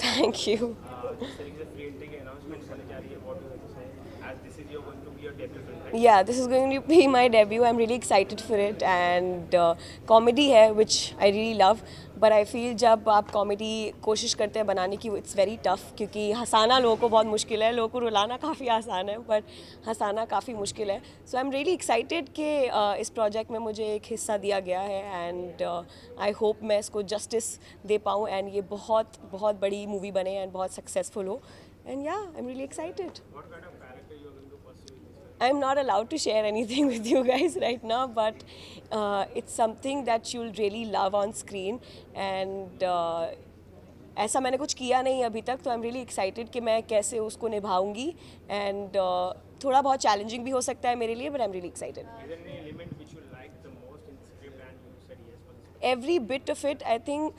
Thank you. जिस तरीके से फ्री एंट्री की अनाउंसमेंट करने जा रही है, what do you say as this is your going to be your debut film, right? Yeah, this is going to be my debut. I'm really excited for it, and comedy है, which I really love. But I feel जब आप comedy कोशिश करते हैं बनाने की, it's very tough क्योंकि हंसाना लोगों को बहुत मुश्किल है, लोगों को रुलाना काफ़ी आसान है, but हंसाना काफ़ी मुश्किल है. So I'm really excited कि इस प्रोजेक्ट में मुझे एक हिस्सा दिया गया है, and I hope मैं इसको justice दे पाऊँ and ये बहुत बहुत बड़ी मूवी बने and बहुत successful हो. And yeah, I'm really excited. What kind of character you are going to pursue in this film? I'm not allowed to share anything with you guys right now, but it's something that you'll really love on screen. And ऐसा मैंने कुछ किया नहीं अभी तक, तो आई am really excited कि मैं कैसे उसको निभाऊंगी. एंड थोड़ा बहुत चैलेंजिंग भी हो सकता है मेरे लिए, but I am really excited. Is there any element which you like the most in the script and you said yes for this film? Every bit of it. I think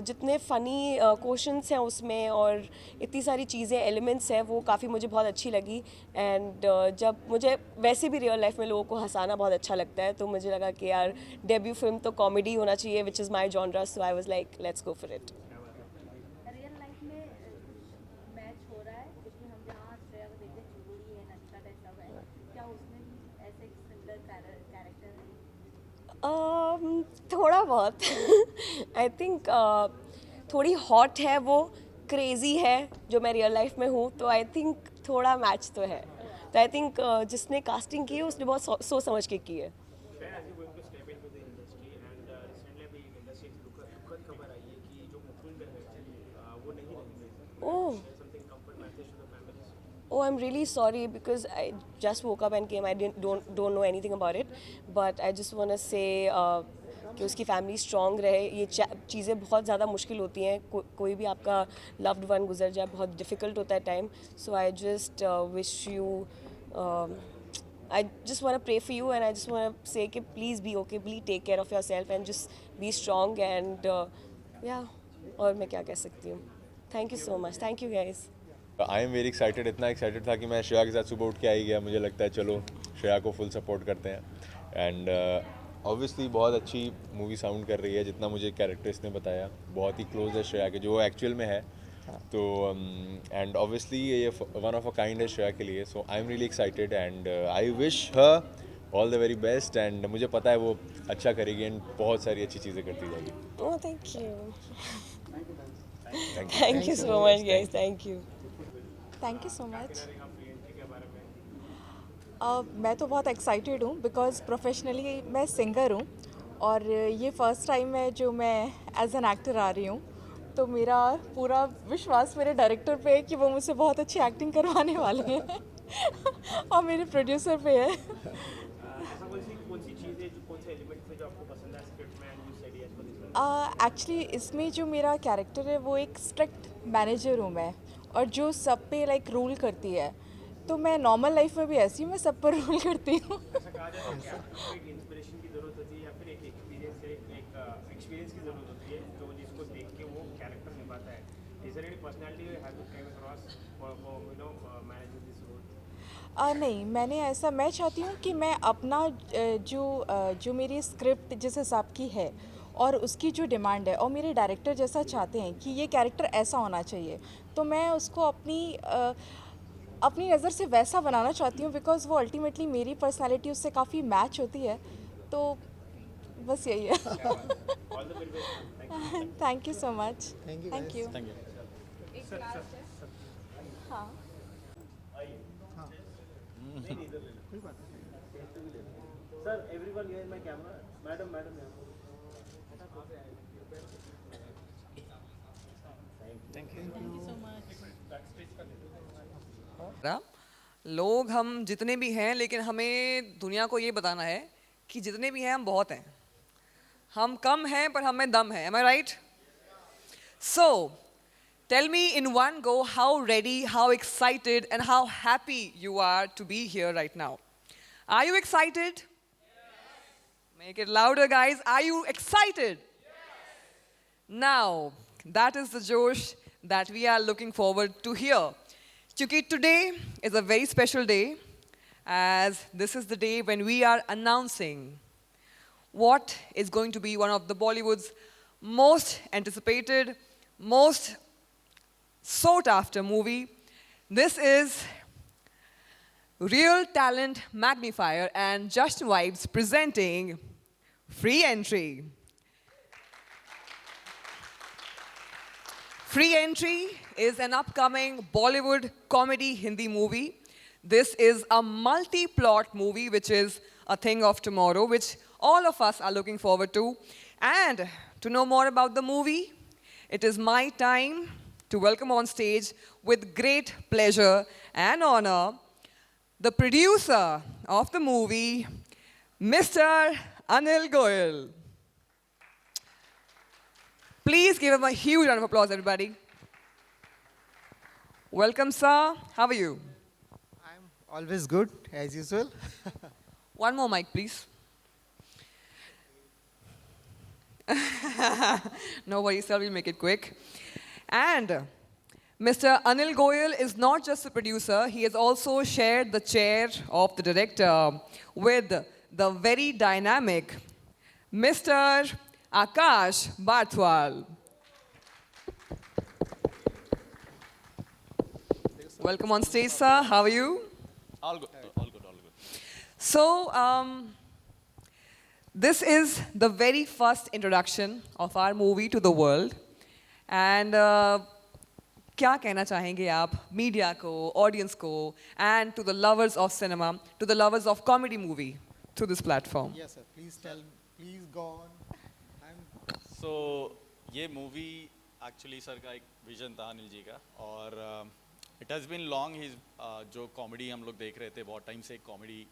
जितने funny questions हैं उसमें और इतनी सारी चीज़ें elements हैं, वो काफ़ी मुझे बहुत अच्छी लगी. एंड जब मुझे वैसे भी रियल लाइफ में लोगों को हंसाना बहुत अच्छा लगता है, तो मुझे लगा कि यार डेब्यू फिल्म तो कॉमेडी होना चाहिए, which is my genre. So I was like let's go for it. Real life में कुछ मैच हो रहा है क्योंकि हम जहाँ श्रेया को देखते हैं चुगली है नचता टचता है, क्या उसमें भी ऐसे एक सिमिलर कैरेक्टर है? थोड़ा बहुत. आई थिंक थोड़ी हॉट है वो, क्रेज़ी है जो मैं रियल लाइफ में हूँ, तो आई थिंक थोड़ा मैच तो है. तो आई थिंक जिसने कास्टिंग की है उसने बहुत सोच समझ के की है. When are you going to step into the industry and recently अभी इंडस्ट्री की दुखद खबर आई है कि जो मुकुंद है वो नहीं रहेंगे. ओह. Something comfort message to the families. Oh, I'm really sorry because I just woke up and came. I don't know anything about it, but I just want to say कि उसकी फैमिली स्ट्रॉन्ग रहे. ये चीज़ें बहुत ज़्यादा मुश्किल होती हैं. कोई भी आपका लव्ड वन गुजर जाए, बहुत डिफ़िकल्ट होता है time. So I just wish you, I just want to pray for you, and I just want to say कि please be okay, please take care of yourself and just be strong. And yeah, और मैं क्या कह सकती हूँ. Thank you so much. Thank you guys. I am very excited. इतना excited था कि मैं श्रेया के साथ सुबह उठ के आ ही गया. मुझे लगता है चलो श्रेया को फुल सपोर्ट करते हैं. एंड ऑब्वियसली बहुत अच्छी मूवी साउंड कर रही है. जितना मुझे कैरेक्टर इसने बताया, बहुत ही क्लोज है श्रेया के, जो एक्चुअल में है. तो एंड ऑब्वियसली ये वन ऑफ अ काइंड है श्रेया के लिए. So I am really excited and I wish her all the very best. And मुझे पता है वो अच्छा करेगी एंड बहुत सारी अच्छी चीज़ें करती जाएगी. Oh, thank you. Thank you. Thank you so much, guys. Thank you. Thank you so much. करेगा फ्री एंट्री के बारे में? मैं तो बहुत एक्साइटेड हूँ बिकॉज़ प्रोफेशनली मैं सिंगर हूँ और ये फर्स्ट टाइम है जो मैं एज एन एक्टर आ रही हूँ. तो मेरा पूरा विश्वास मेरे डायरेक्टर पे है कि वो मुझसे बहुत अच्छी एक्टिंग करवाने वाले हैं और मेरे प्रोड्यूसर पे है. ऐसा कौन सी चीज़ है, जो कौन से एलिमेंट थे जो आपको पसंद है स्क्रिप्ट में and you said yes for this film? Actually इसमें जो मेरा कैरेक्टर है वो एक स्ट्रिक्ट मैनेजर हूँ मैं, और जो सब पे लाइक रूल करती है. तो मैं नॉर्मल लाइफ में भी ऐसी हूँ, मैं सब पर रूल करती हूँ. ऐसा कहा जाता है कि आपको एक इंस्पिरेशन की ज़रूरत होती है या फिर एक एक्सपीरियंस है, एक एक्सपीरियंस की ज़रूरत होती है जो जिसको देख के वो कैरेक्टर निभाता है. Is there any personality you have to came across for you know managing this role? नहीं, मैंने ऐसा मैं चाहती हूँ कि मैं अपना जो मेरी स्क्रिप्ट जिस हिसाब की है और उसकी जो डिमांड है और मेरे डायरेक्टर जैसा चाहते हैं कि ये कैरेक्टर ऐसा होना चाहिए, तो मैं उसको अपनी नज़र से वैसा बनाना चाहती हूँ बिकॉज़ वो अल्टीमेटली मेरी पर्सनालिटी उससे काफ़ी मैच होती है. तो बस यही है. All the very best. Thank you so much. Thank you. हाँ. Sir everyone here in my camera. Madam लोग हम जितने भी हैं, लेकिन हमें दुनिया को ये बताना है कि जितने भी हैं हम बहुत हैं. हम कम हैं पर हमें दम है. Am I right? So, tell me in one go how ready, how excited and how happy you are to be here right now. Are you excited? Make it louder, guys. Are you excited? Now, that is the Josh that we are looking forward to hear. Kyunki today is a very special day, as this is the day when we are announcing what is going to be one of the Bollywood's most anticipated, most sought after movie. This is Real Talent Magnifier and Just Vibes presenting Free Entry. Free Entry is an upcoming Bollywood comedy Hindi movie. This is a multi-plot movie, which is a thing of tomorrow, which all of us are looking forward to. And to know more about the movie, it is my time to welcome on stage with great pleasure and honor the producer of the movie, Mr. Anil Goyal. Please give him a huge round of applause, everybody. Welcome, sir. How are you? I'm always good, as usual. One more mic, please. No worries, sir. We'll make it quick. And Mr. Anil Goyal is not just a producer, he has also shared the chair of the director with the very dynamic Mr. Akash Barthwal. Welcome on stage, sir. How are you? All good, all good, all good. So, this is the very first introduction of our movie to the world. And क्या कहना चाहेंगे आप media को, audience को, and to the lovers of cinema, to the lovers of comedy movie through this platform? Yes, sir. Please go on. सो ये movie actually sir का एक vision था अनिल जी का और इट हैज़ बीन लॉन्ग ही जो कॉमेडी हम लोग देख रहे थे बहुत टाइम से कॉमेडी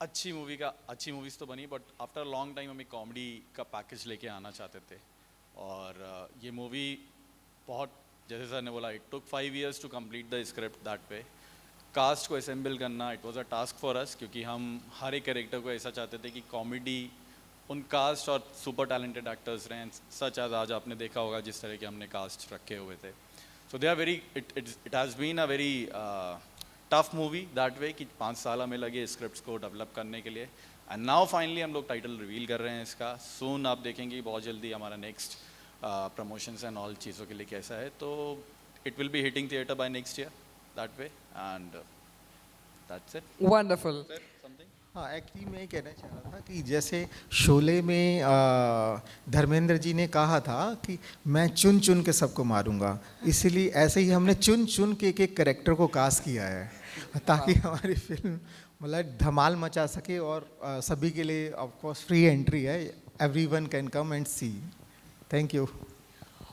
अच्छी मूवीज़ तो बनी बट आफ्टर लॉन्ग टाइम हम एक कॉमेडी का पैकेज लेके आना चाहते थे और ये मूवी बहुत जैसे सर ने बोला it took 5 years to complete the script that way cast को असेंबल करना it was a task for us क्योंकि हम हर एक कैरेक्टर को ऐसा चाहते थे कि कॉमेडी उन कास्ट और सुपर टैलेंटेड एक्टर्स रहे सच आज आपने देखा होगा जिस तरह के हमने कास्ट रखे हुए थे so they are very it has been a very tough movie that way कि 5 साल हमें लगे स्क्रिप्ट्स को डेवलप करने के लिए एंड नाउ फाइनली हम लोग टाइटल रिवील कर रहे हैं इसका सून आप देखेंगे बहुत जल्दी हमारा नेक्स्ट प्रमोशंस एंड ऑल चीज़ों के लिए कैसा है तो it will be hitting theatre by next year that way and that's it Wonderful. Something हाँ, एक्चुअली मैं ये कहना चाह रहा था कि जैसे शोले में धर्मेंद्र जी ने कहा था कि मैं चुन चुन के सबको मारूंगा, इसीलिए ऐसे ही हमने चुन चुन के एक कैरेक्टर को कास्ट किया है ताकि हमारी फिल्म मतलब धमाल मचा सके और सभी के लिए ऑफ कोर्स फ्री एंट्री है, everyone can come and see. Thank you.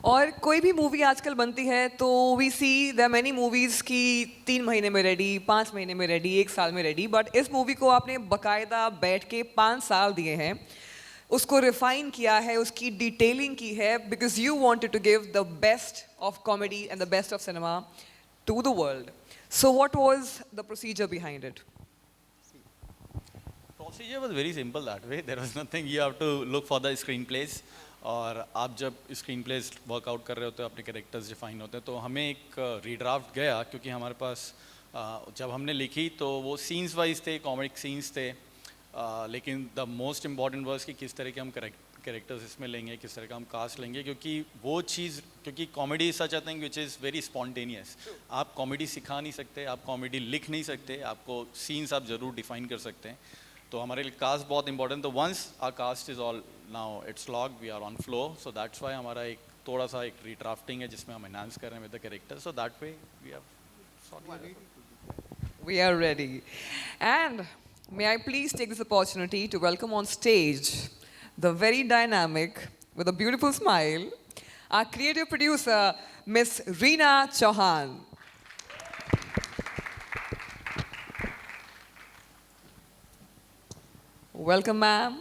और कोई भी मूवी आजकल बनती है तो we see there many movies की 3 महीने में रेडी, 5 महीने में रेडी, 1 साल में रेडी, बट इस मूवी को आपने बाकायदा बैठ के 5 साल दिए हैं, उसको रिफाइन किया है, उसकी डिटेलिंग की है because you wanted to give the best of comedy and the best of cinema to the world. So what was the procedure behind it? Procedure was very simple that way. There was nothing. You have to look for the screenplays. और आप जब screen place workout कर रहे होते हो अपने characters define होते हैं तो हमें एक रीड्राफ्ट गया क्योंकि हमारे पास जब हमने लिखी तो वो सीन्स वाइज थे, कॉमिक सीन्स थे, लेकिन द मोस्ट इम्पॉर्टेंट वर्स कि किस तरह के हम कैरेक्टर्स इसमें लेंगे, किस तरह का हम कास्ट लेंगे क्योंकि वो चीज़ क्योंकि comedy is such a thing which is very spontaneous. आप कॉमेडी सिखा नहीं सकते, आप कॉमेडी लिख नहीं सकते, आपको सीन्स आप ज़रूर डिफाइन कर सकते हैं. तो हमारे लिए कास्ट बहुत इंपॉर्टेंट. तो once our cast is all now it's locked we are on flow so that's why हमारा एक थोड़ा सा एक रीड्राफ्टिंग है जिसमें हम एनहांस कर रहे हैं with the character so that way we have We are ready. And may I please take this opportunity to welcome on stage the very dynamic, with a beautiful smile, our creative producer, Miss Reena Chauhan. Welcome, ma'am.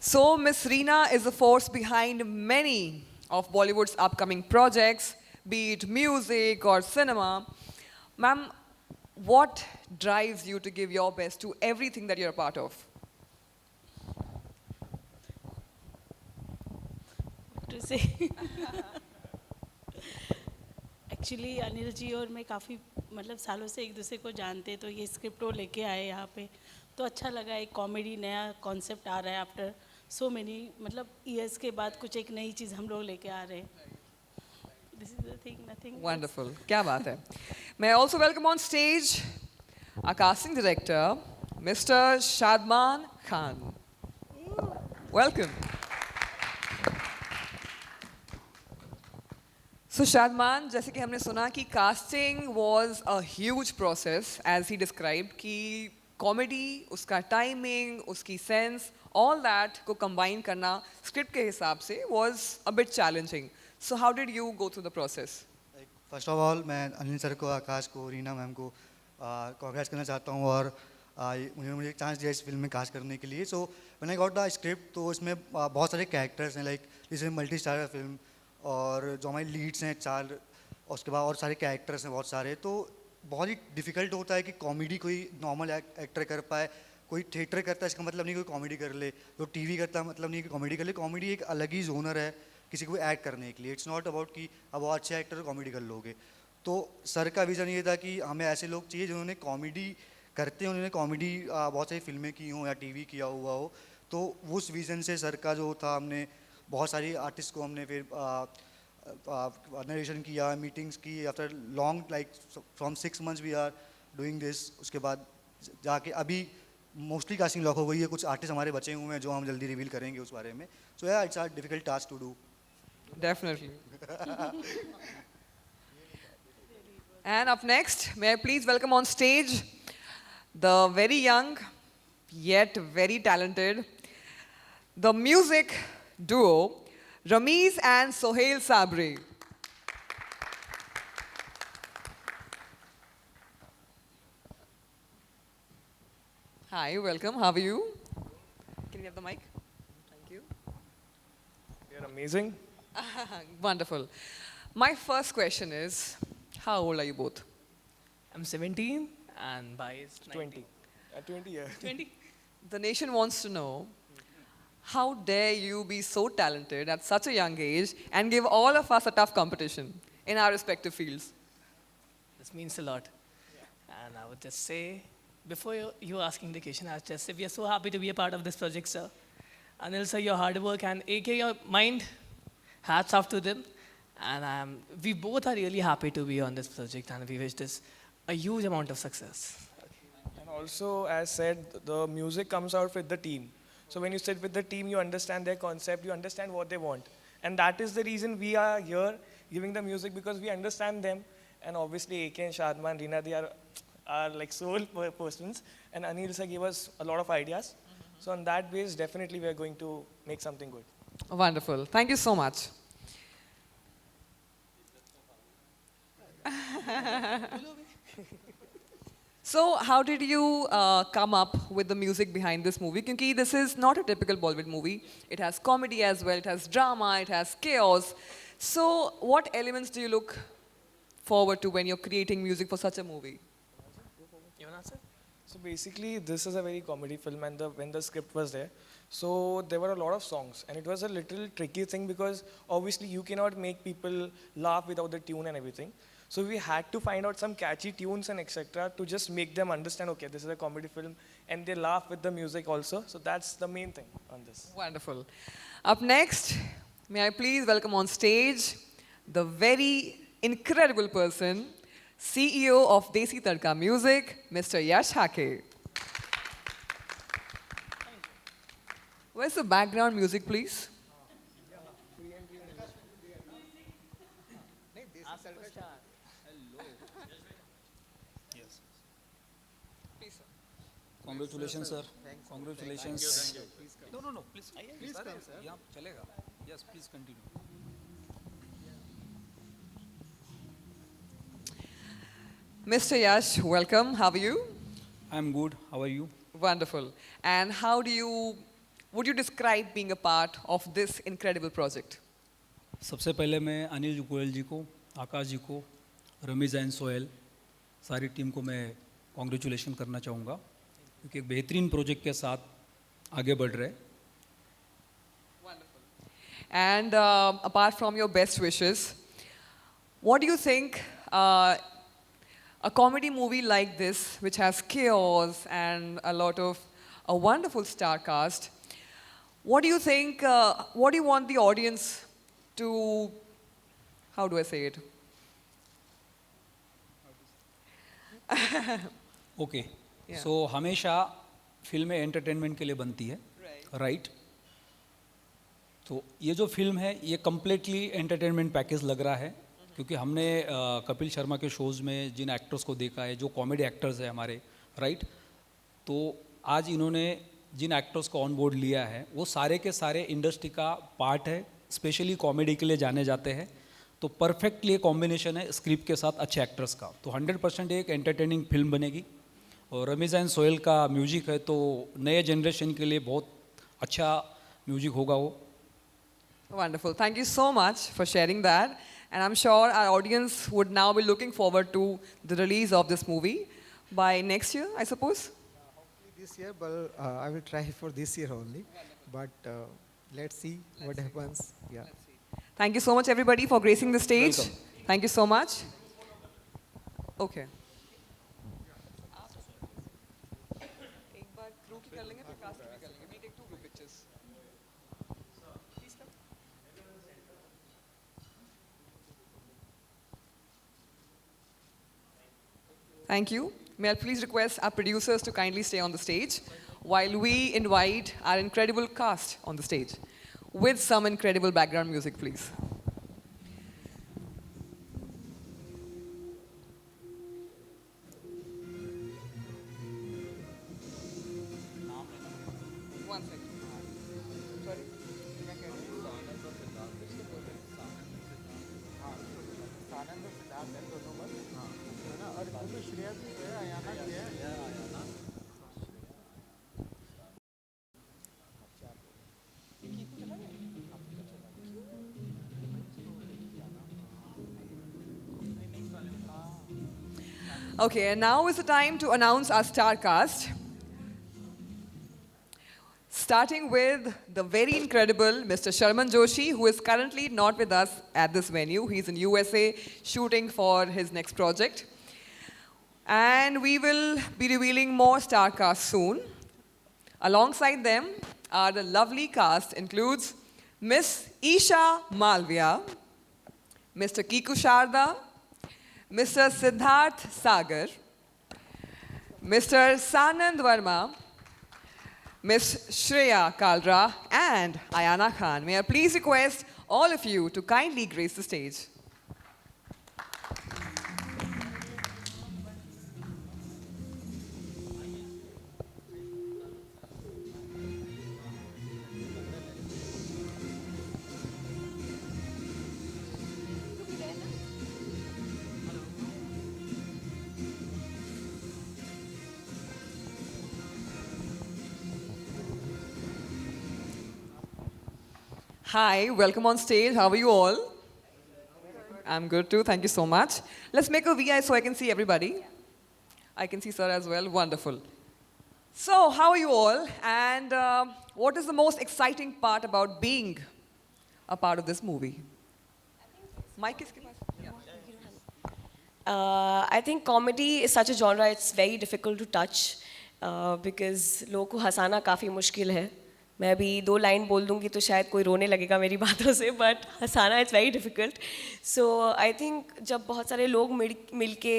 So, Miss Reena is the force behind many of Bollywood's upcoming projects, be it music or cinema. Ma'am, what drives you to give your best to everything that you're a part of? To say, actually Anil ji और मैं काफ़ी मतलब सालों से एक दूसरे को जानते, तो ये स्क्रिप्ट वो लेके आए यहाँ पे तो अच्छा लगा. एक कॉमेडी नया कॉन्सेप्ट आ रहा है आफ्टर सो मेनी मतलब ईयर्स के बाद कुछ एक नई चीज़ हम लोग लेके आ रहे हैं. This is the thing, nothing. else. Wonderful. क्या बात है. May I also welcome on stage our casting director, Mr. Shadman Khan. Welcome. So Shadman, जैसे कि हमने सुना कि casting was a huge process as he described कि comedy, उसका timing, उसकी sense, all that को combine करना script के हिसाब से was a bit challenging. So how did you go through the process? First of all मैं अनिल सर को, आकाश को, रीना मैम को कांग्रेस करना चाहता हूँ और मुझे एक चांस दिया इस फिल्म में कास्ट करने के लिए. So when I got the script तो इसमें बहुत सारे कैरेक्टर्स हैं, लाइक इसमें मल्टी स्टारर फिल्म और जो हमारी लीड्स हैं 4 और उसके बाद और सारे कैरेक्टर्स हैं बहुत सारे. तो बहुत ही डिफ़िकल्ट होता है कि कॉमेडी कोई नॉर्मल एक्टर कर पाए. कोई थिएटर करता है इसका मतलब नहीं कोई कॉमेडी कर ले, जो टीवी करता है मतलब नहीं कि कॉमेडी कर ले. कॉमेडी एक अलग ही जोनर है किसी को एक्ट करने के लिए. इट्स नॉट अबाउट कि अब वो अच्छे एक्टर कॉमेडी कर लोगे. तो सर का विज़न ये था कि हमें ऐसे लोग चाहिए जिन्होंने कॉमेडी करते हैं, उन्होंने कॉमेडी बहुत सारी फिल्में की हों या टीवी किया हुआ हो. तो उस विज़न से सर का जो था, हमने बहुत सारी आर्टिस्ट को हमने फिर नरेशन किया, मीटिंग्स की. After long like from 6 months we are doing this. उसके बाद जाके अभी मोस्टली कास्टिंग लॉक हो गई है. कुछ आर्टिस्ट हमारे बचे हुए हैं जो हम जल्दी रिवील करेंगे उस बारे में. So yeah it's a difficult task to do. Definitely. And up next, may I please welcome on stage the very young yet very talented, the music duo Rameez and Sohail Sabri. Hi, welcome. How are you? Can you have the mic? Thank you. You're amazing. Wonderful. My first question is, how old are you both? I'm 17 and Bhai is 20. 20 years. 20. The nation wants to know, how dare you be so talented at such a young age and give all of us a tough competition in our respective fields? This means a lot. And I would just say, before you asking the question, I would just say we are so happy to be a part of this project, sir. Anil sir, your hard work and AK, your mind, hats off to them. And we both are really happy to be on this project and we wish this a huge amount of success. And also, as said, the music comes out with the team. So when you sit with the team, you understand their concept, you understand what they want. And that is the reason we are here giving the music, because we understand them. And obviously, AK and Shadman, Reena, they are like soul persons. And Anil sir gave us a lot of ideas. So on that base, definitely we are going to make something good. Wonderful. Thank you so much. So, how did you come up with the music behind this movie? Because this is not a typical Bollywood movie. It has comedy as well, it has drama, it has chaos. So, what elements do you look forward to when you're creating music for such a movie? You want to answer? So basically, this is a very comedy film, and when the script was there, so there were a lot of songs, and it was a little tricky thing because obviously you cannot make people laugh without the tune and everything. So we had to find out some catchy tunes and etc. to just make them understand, okay, this is a comedy film, and they laugh with the music also. So that's the main thing on this. Wonderful. Up next, may I please welcome on stage the very incredible person, CEO of Desi Tadka Music, Mr. Yash Hake. Where's the background music, please? Congratulations, sir. Congratulations. No, please. Please come, sir. Yeah, chalega. Yes, please continue. Mr. Yash, welcome. How are you? I'm good. How are you? Wonderful. And would you describe being a part of this incredible project? सबसे पहले मैं अनिल गोयल जी को, आकाश जी को, Ramiz and Sohail, सारी team को मैं congratulation करना चाहूँगा क्योंकि एक बेहतरीन प्रोजेक्ट के साथ आगे बढ़ रहे. Wonderful. And apart from your best wishes, what do you think a comedy movie like this, which has chaos and a wonderful star cast, what do you think, what do you want the audience to how do I say it? Okay Yeah. सो हमेशा फिल्में entertainment के लिए बनती है right तो ये जो film है ये कम्प्लीटली एंटरटेनमेंट पैकेज लग रहा है क्योंकि हमने कपिल शर्मा के शोज़ में जिन एक्टर्स को देखा है जो कॉमेडी एक्टर्स हैं हमारे राइट तो आज इन्होंने जिन एक्टर्स को ऑन बोर्ड लिया है वो सारे के सारे इंडस्ट्री का पार्ट है स्पेशली कॉमेडी के लिए जाने जाते हैं तो परफेक्टली कॉम्बिनेशन है स्क्रिप्ट के साथ अच्छे एक्टर्स का तो 100% एक एंटरटेनिंग फिल्म बनेगी और रमीज़ एंड सोहेल का म्यूजिक है तो नए जनरेशन के लिए बहुत अच्छा म्यूजिक होगा वो Wonderful. Thank you so much for sharing that. And I'm sure our audience would now be looking forward to the release of this movie by next year, I suppose. This year, but I will try for this year only. But let's see what happens. Yeah. Thank you so much, everybody, for gracing the stage. Welcome. Thank you so much. Okay. एक बार crew की कर लेंगे, फिर cast की भी कर लेंगे. We'll take 2 group pictures. Please come. Thank you. May I please request our producers to kindly stay on the stage while we invite our incredible cast on the stage with some incredible background music, please. One second. Sorry. Okay, and now is the time to announce our star cast. Starting with the very incredible Mr. Sharman Joshi, who is currently not with us at this venue. He's in USA shooting for his next project. And we will be revealing more star cast soon. Alongside them, our lovely cast includes Miss Isha Malvia, Mr. Kiku Sharda, Mr. Siddharth Sagar, Mr. Sanand Verma, Miss Shreya Kalra, and Ayana Khan. May I please request all of you to kindly grace the stage. Hi, welcome on stage. How are you all? I'm good too. Thank you so much. Let's make a VI so I can see everybody. I can see sir as well. Wonderful. So, how are you all? And what is the most exciting part about being a part of this movie? Mike is I think comedy is such a genre, it's very difficult to touch because लोगों को हंसाना काफ़ी मुश्किल है. मैं अभी 2 line बोल दूंगी तो शायद कोई रोने लगेगा मेरी बातों से, बट हंसाना it's very difficult. So I think जब बहुत सारे लोग मिल के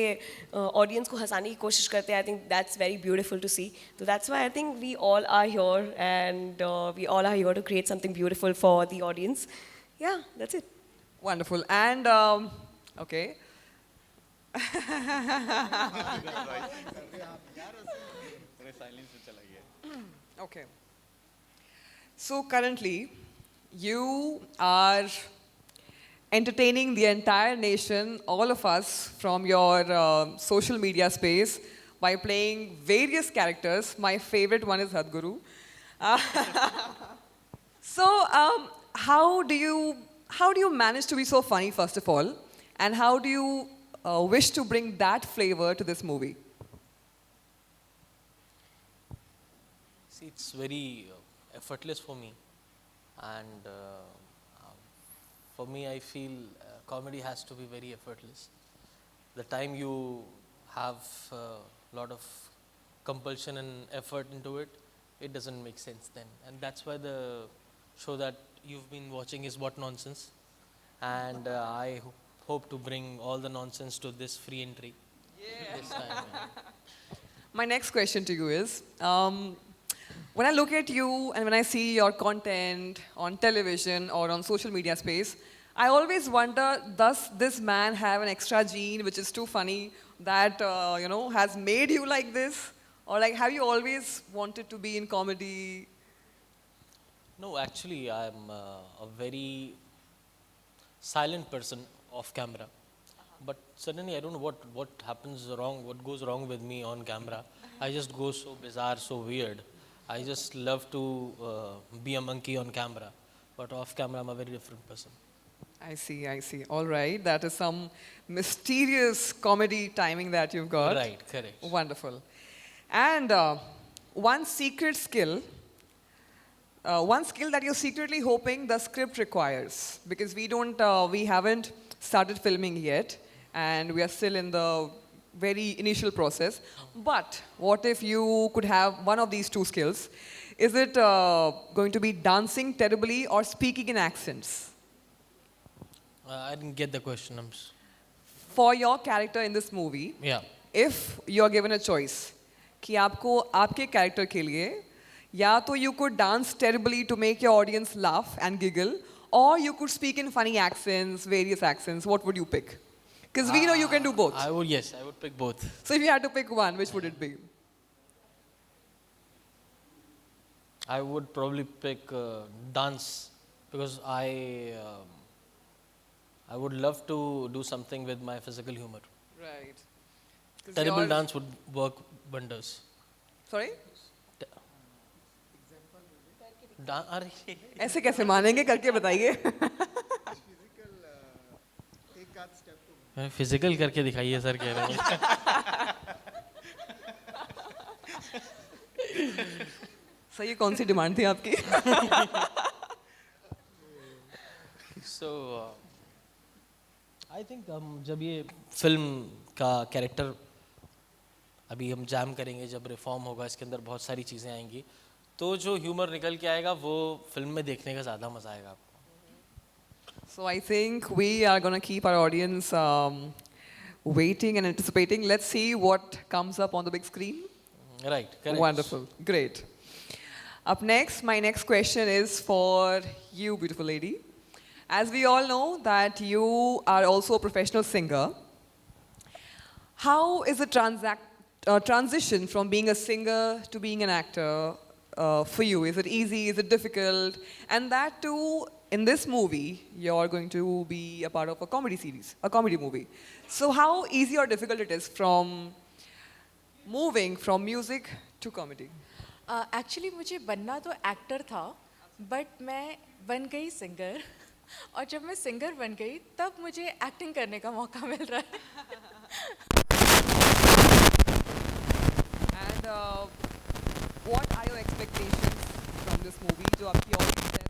ऑडियंस को हंसाने की कोशिश करते हैं, I think that's very beautiful to see. तो that's why I think we all are here and we all are here to create something beautiful for the audience. Yeah that's it. Wonderful. And, okay. Okay. So currently, you are entertaining the entire nation, all of us, from your social media space by playing various characters. My favorite one is Sadhguru. So, how do you manage to be so funny, first of all, and how do you wish to bring that flavor to this movie? See, it's very effortless for me, and for me, I feel comedy has to be very effortless. The time you have a lot of compulsion and effort into it, it doesn't make sense then, and that's why the show that you've been watching is What Nonsense, and I hope to bring all the nonsense to this free entry. This time. Yeah. My next question to you is, when I look at you and when I see your content on television or on social media space, I always wonder, does this man have an extra gene which is too funny that, has made you like this? Or like, have you always wanted to be in comedy? No, actually, I'm a very silent person off camera. But suddenly, I don't know what happens wrong, what goes wrong with me on camera. I just go so bizarre, so weird. I just love to be a monkey on camera. But off camera, I'm a very different person. I see. All right. That is some mysterious comedy timing that you've got. Right, correct. Wonderful. And one secret skill, one skill that you're secretly hoping the script requires, because we haven't started filming yet, and we are still in the very initial process. But what if you could have one of these two skills? Is it going to be dancing terribly or speaking in accents? I didn't get the question. For your character in this movie, Yeah. if you're given a choice, कि आपको आपके character के लिए या तो you could dance terribly to make your audience laugh and giggle, or you could speak in funny accents, various accents, what would you pick? Because we know you can do both. I would pick both. So if you had to pick one, which would it be? I would probably pick dance, because I would love to do something with my physical humor. Right. Terrible dance would work wonders. Sorry? अरे ऐसे कैसे मानेंगे, करके बताइए. Physical करके दिखाइए sir, कह रहे हैं. सही, कौन सी डिमांड थी आपकी? So I think जब ये फिल्म का कैरेक्टर अभी हम जैम करेंगे, जब रिफॉर्म होगा, इसके अंदर बहुत सारी चीज़ें आएंगी, तो जो ह्यूमर निकल के आएगा वो फिल्म में देखने का ज़्यादा मज़ा आएगा आपको. So I think we are going to keep our audience waiting and anticipating. Let's see what comes up on the big screen. Right, correct. Wonderful, great. Up next, my next question is for you, beautiful lady. As we all know that you are also a professional singer, how is the transition from being a singer to being an actor for you? Is it easy? Is it difficult? And that too, in this movie, you're going to be a part of a comedy series, a comedy movie. So how easy or difficult it is from moving from music to comedy? Actually मुझे बनना तो actor था, but मैं बन गई singer, और जब मैं सिंगर बन गई तब मुझे एक्टिंग करने का मौका मिल रहा है. And what are your expectations from this movie? जो आपकी audience है?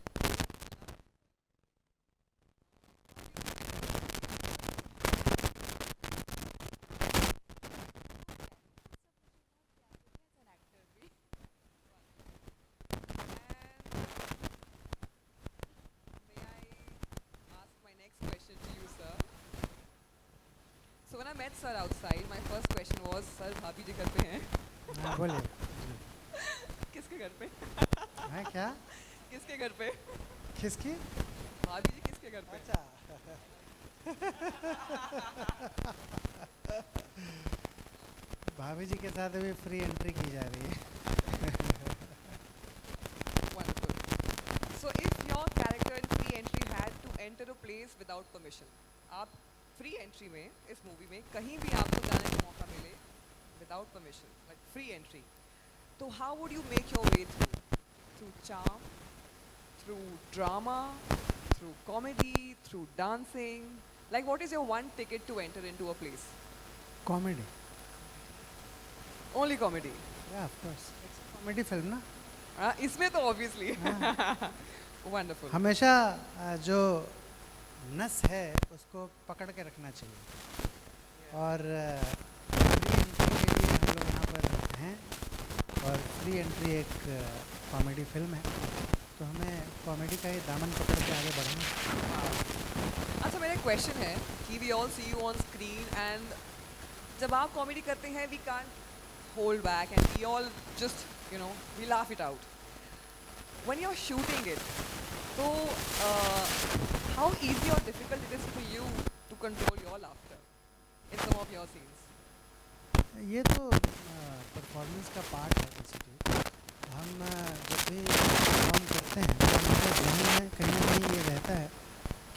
So when I met sir outside, my first question was, sir, भाभी जी घर पे हैं? हाँ बोलिए. किसके घर पे? हैं क्या? किसके घर पे? किसकी? भाभी जी किसके घर पे? अच्छा. भाभी जी के साथ अभी फ्री एंट्री की जा रही है. Wonderful. So if your character in free entry had to enter a place without permission, आप free entry में इस movie में कहीं भी आपको जाने का मौका मिले without permission, like free entry, तो how would you make your way through? Through charm, through drama, through comedy, through dancing? Like what is your one ticket to enter into a place? Comedy. Only comedy? Yeah, of course. It's a comedy film ना. इसमें तो obviously. Wonderful. हमेशा जो नस है उसको पकड़ के रखना चाहिए, और फ्री एंट्री के लिए हम लोग यहाँ पर हैं, और फ्री एंट्री एक कॉमेडी फिल्म है, तो हमें कॉमेडी का ही दामन पकड़ के आगे बढ़ना है. अच्छा मेरा क्वेश्चन है कि we all see you on screen and जब आप कॉमेडी करते हैं we can't hold back and we all just you know we laugh it out when you are shooting it तो हाउ इजी और difficult it is for you to control your laughter in some of your scenes? ये तो performance का part है basically. हम जब भी perform करते हैं तो हमारे ज़हन में कहीं ना कहीं ये रहता है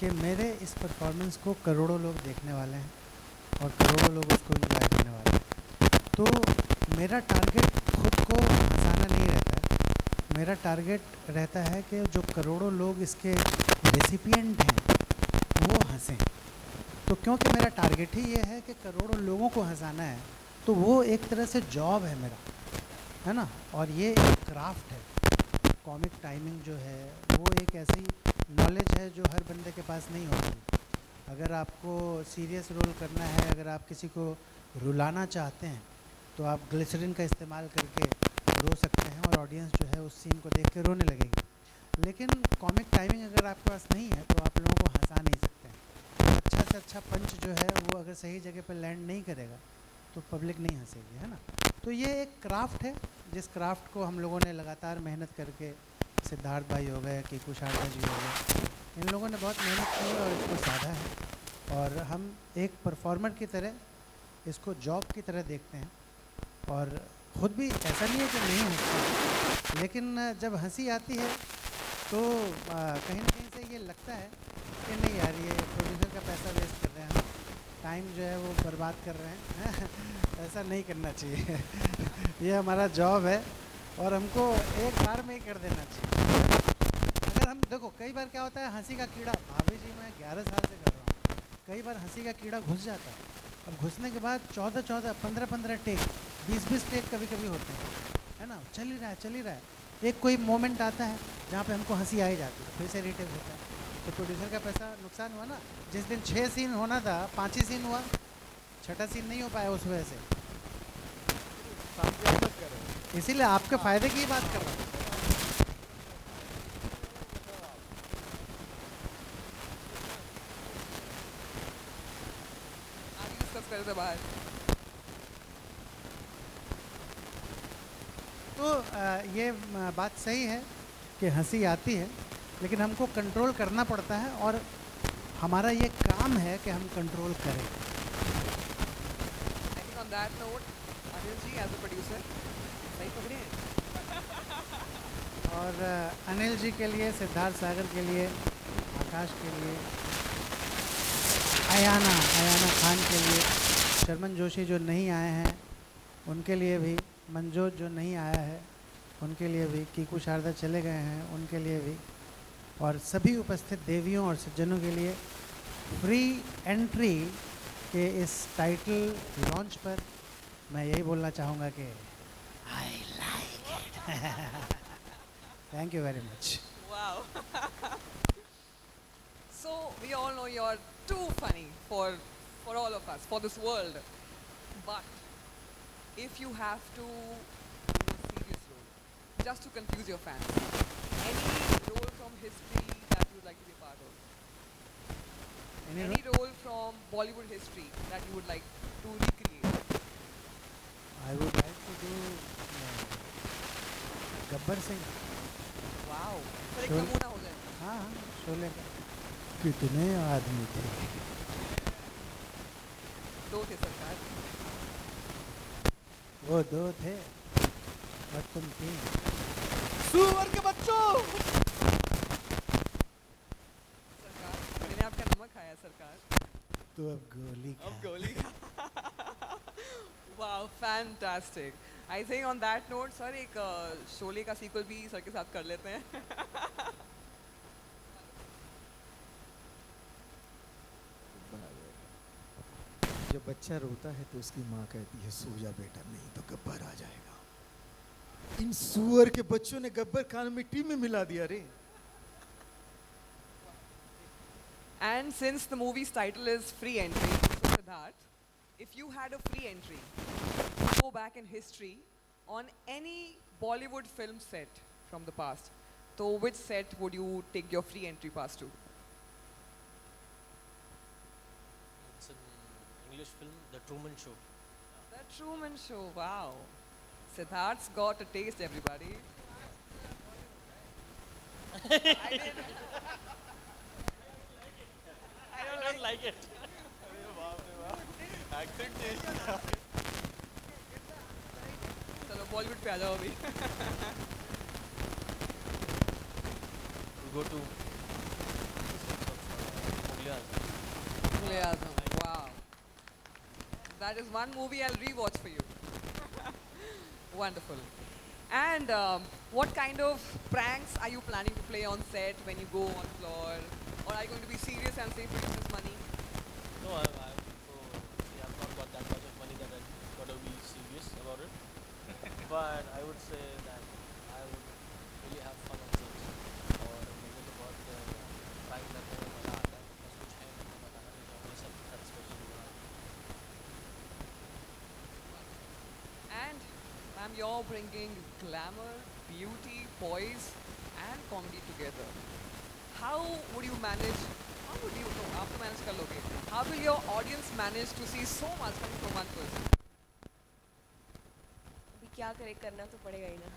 कि मेरे इस परफॉर्मेंस को करोड़ों लोग देखने वाले हैं और करोड़ों लोग उसको एंजॉय करने वाले हैं। तो मेरा टारगेट खुद को हंसाना नहीं रहता है, मेरा टारगेट रहता है कि जो करोड़ों लोग इसके रेसिपिएंट हैं वो हंसें। तो क्योंकि मेरा टारगेट ही ये है कि करोड़ों लोगों को हंसाना है, तो वो एक तरह से जॉब है मेरा, है ना। और ये एक क्राफ्ट है। कॉमिक टाइमिंग जो है वो एक ऐसी नॉलेज है जो हर बंदे के पास नहीं होती। अगर आपको सीरियस रोल करना है, अगर आप किसी को रुलाना चाहते हैं तो आप ग्लिसरीन का इस्तेमाल करके रो सकते हैं और ऑडियंस जो है उस सीन को देख के रोने लगेगी। लेकिन कॉमिक टाइमिंग अगर आपके पास नहीं है तो आप लोगों को हंसा नहीं सकते हैं। अच्छा से अच्छा पंच जो है वो अगर सही जगह पर लैंड नहीं करेगा तो पब्लिक नहीं हंसेगी, है ना। तो ये एक क्राफ्ट है, जिस क्राफ्ट को हम लोगों ने लगातार मेहनत करके, सिद्धार्थ भाई हो गए, कीकू शारदा जी हो गए, इन लोगों ने बहुत मेहनत की और इसको साधा है। और हम एक परफॉर्मर की तरह इसको जॉब की तरह देखते हैं। और ख़ुद भी ऐसा नहीं है कि नहीं हंसते, लेकिन जब हंसी आती है तो कहीं ना कहीं से ये लगता है कि नहीं यार, ये प्रोड्यूसर का पैसा वेस्ट कर रहे हैं, हम टाइम जो है वो बर्बाद कर रहे हैं ऐसा नहीं करना चाहिए ये हमारा जॉब है और हमको एक बार में ही कर देना चाहिए। अगर हम देखो, कई बार क्या होता है, हंसी का कीड़ा, भाभी जी मैं 11 साल से कर रहा हूँ, कई बार हंसी का कीड़ा घुस जाता है। अब घुसने के बाद 14-14, 15-15 टेक, 20-20 टेक कभी कभी होते हैं, है ना। चल ही रहा है, एक कोई मोमेंट आता है जहाँ पे हमको हंसी आ ही जाती है, फिर से रिटेक होता है, तो प्रोड्यूसर का पैसा नुकसान हुआ ना। जिस दिन 6 सीन होना था 5 ही सीन हुआ, 6ठा सीन नहीं हो पाया उस वजह से। इसीलिए आपके फ़ायदे की ही बात कर रहा हूँ। तो ये बात सही है कि हंसी आती है, लेकिन हमको कंट्रोल करना पड़ता है और हमारा ये काम है कि हम कंट्रोल करें। I think on that note, Anil ji as a producer, सही पकड़े हैं। और अनिल जी के लिए, सिद्धार्थ सागर के लिए, आकाश के लिए, अयाना खान के लिए, शर्मन जोशी जो नहीं आए हैं उनके लिए भी, मंजोत जो नहीं आया है उनके लिए भी, कीकू शारदा चले गए हैं उनके लिए भी, और सभी उपस्थित देवियों और सज्जनों के लिए फ्री एंट्री के इस टाइटल लॉन्च पर मैं यही बोलना चाहूँगा कि I like it. Thank you very much. Wow. So we all know you're too funny for all of us, for this world. But if you have to do a serious role, just to confuse your fans, any role from history that you would like to be a part of? Any role from Bollywood history that you would like to recreate? I would like to do Gabbar Singh. Wow. Sir एक नमूना हो जाए। हाँ हाँ, शोले का। कितने आदमी थे? 2 थे सरकार। वो 2 थे और तुम 3। सुअर के बच्चों! सरकार, मैंने आपका नमक खाया सरकार। तो अब गोली खा। अब गोली खा। Wow, fantastic. I think on that note, sir एक शोले का सीक्वल भी सर के साथ कर लेते हैं। जब बच्चा रोता है तो उसकी माँ कहती है सो जा बेटा, नहीं तो गब्बर आ जाएगा। इन सुअर के बच्चों ने गब्बर खान मिट्टी में मिला दिया रे। And since the movie's title is Free Entry, so Siddharth, if you had a free entry, go back in history on any Bollywood film set from the past, so which set would you take your free entry pass to? English film, The Truman Show. The Truman Show, wow. Siddharth's got a taste, everybody. I don't like it. Accent change. चलो बॉलीवुड पे आ जाओ अभी. We go to Mughal Azam. Mughal Azam, wow. That is one movie I'll rewatch for you. Wonderful. And what kind of pranks are you planning to play on set when you go on floor? Or are you going to be serious and say for instance money? No, I have not got that much of money that I've got to be serious about it. But I would say that I would really have fun on set. और मुझे तो बहुत try करने में मज़ा आता है. बस कुछ है नहीं मैं बताना नहीं चाहूँगा सब हर स्पेशल हुआ. And ma'am, you're bringing glamour, beauty, poise and comedy together. How would you manage, how would you, no, after manage kar loge. How will your audience manage to see so much coming from one person? अभी क्या करे, करना तो पड़ेगा ही ना.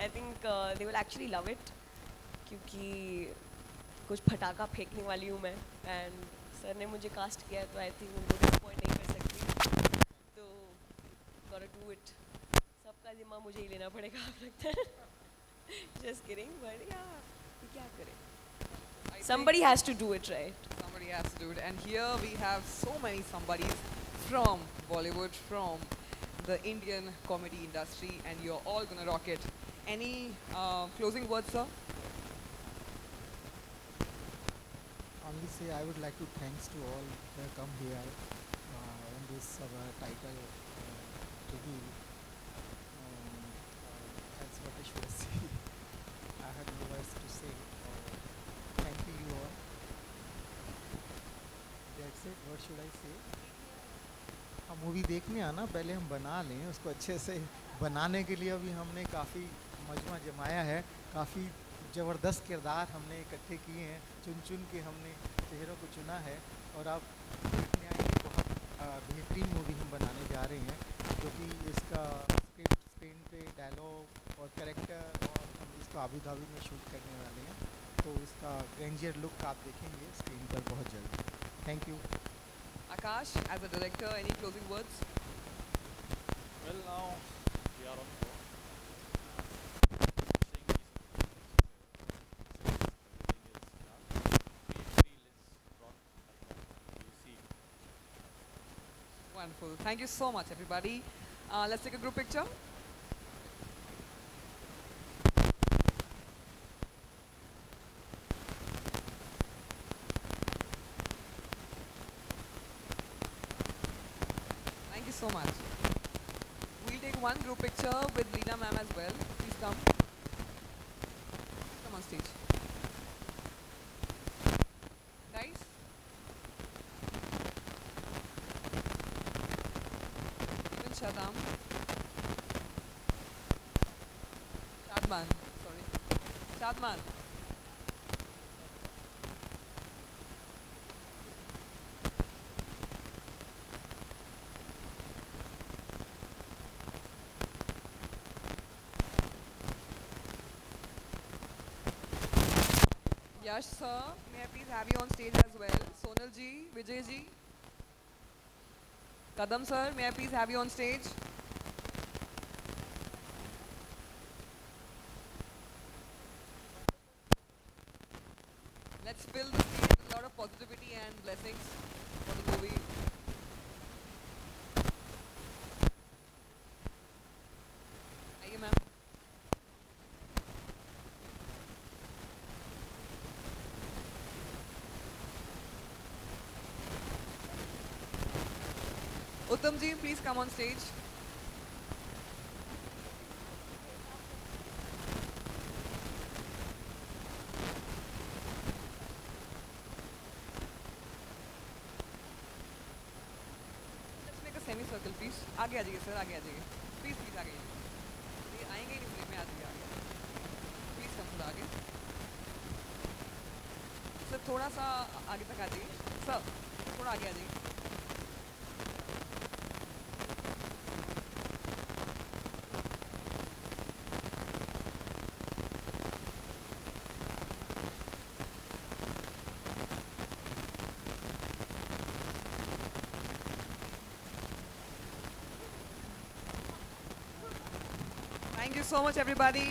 I think they will actually love it, क्योंकि कुछ फटाका फेंकने वाली हूँ मैं. एंड सर ने मुझे कास्ट किया है तो आई थिंक उनको डिसअपॉइंट नहीं कर सकती. तो gotta do it. सबका जिम्मा मुझे ही लेना पड़ेगा आप लगता है. Just kidding, but yeah, क्या करें. Somebody has to do it, right? Somebody has to do it. And here we have so many somebodies from Bollywood, from the Indian comedy industry, and you're all gonna rock it. Any closing words, sir? Only say I would like to thanks to all that come here in this title reveal. That's what I should say. I have no words to say. Thank you all. That's it. What should I say? हम movie देखने आना, पहले हम बना लें उसको अच्छे से. बनाने के लिए अभी हमने काफ़ी मजमा जमाया है, काफ़ी ज़बरदस्त किरदार हमने इकट्ठे किए हैं, चुन चुन के हमने चेहरों को चुना है. और आप देखने आएंगे बहुत बेहतरीन मूवी हम बनाने जा रहे हैं, क्योंकि इसका स्क्रिप्ट, स्क्रीन पे डायलॉग और कैरेक्टर, और हम इसको अबू धाबी में शूट करने वाले हैं. तो इसका ग्रैंडियर लुक आप देखेंगे स्क्रीन पर बहुत जल्द. Thank you. Akash, as a director, any closing words? Well, now we are on floor. Wonderful. Thank you so much, everybody. Let's take a group picture. Thank you so much. We'll take one group picture with Leena ma'am as well. Please come. Come on stage. Guys. Even Shadam. Shadman. Sorry. Shadman. Yash sir, may I please have you on stage as well? Sonal ji, Vijay ji. Kadam sir, may I please have you on stage? Let's fill the stage with a lot of positivity and blessings for the movie. आइए ma'am. Uttam ji, please come on stage. Let's make a semicircle, please. आगे आ जाइए sir, आगे आ जाइए. Please, please आगे आइए. ये आएंगे ही नहीं फ्रेम में, आ जाइए आगे. Please come थोड़ा आगे. सर थोड़ा सा आगे तक आ जाइए. सर थोड़ा आगे आ जाइए. Thank you so much, everybody.